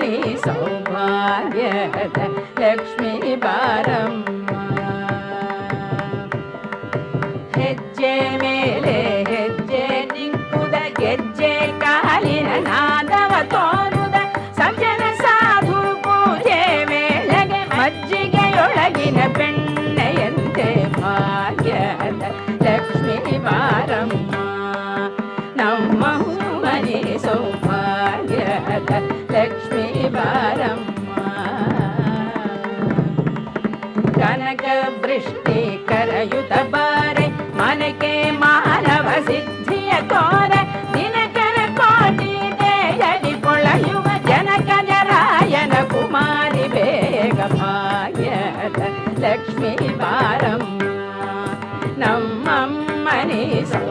ನಮ್ಮಮ್ಮನಿ ಸೌಭಾಗ್ಯದ ಲಕ್ಷ್ಮೀ ಬಾರಮ್ಮ. ಹೆಜ್ಜೆ ಮೇಲೆ ಹೆಜ್ಜೆ ನಿಂಕುದ ಗೆಜ್ಜೆ ಕಾಲಿನ ನಾದವ ತೋರುದ ಸಜ್ಜನ ಸಾಧು ಪೂಜೆ ವೇಳೆಗೆ ಮಜ್ಜಿಗೆಯೊಳಗಿನ ಬೆಣ್ಣೆಯಂತೆ ಭಾಗ್ಯದ ಲಕ್ಷ್ಮೀ ಬಾರಮ್ಮ. ನಮ್ಮಮ್ಮನಿ ಸೌಭಾಗ್ಯದ ಲಕ್ಷ್ಮೀ ಬಾರಮ್ಮ. ಕನಕ ವೃಷ್ಟಿ ಕರಯುತ ಬಾರೆ ಮನಕೆ ಮಾನವ ಸಿದ್ಧಿಯ ತೋರ ದಿನಕರ ಕೋಟಿ ದೇಯಲಿ ಕೊಳೆಯುವ ಜನಕ ಜರಾಯನ ಕುಮಾರಿ ಬೇಗ ಭಾಗ್ಯದ ಲಕ್ಷ್ಮೀ ಬಾರಮ್ಮ. ನಮ್ಮಮ್ಮನಿ ಸೌ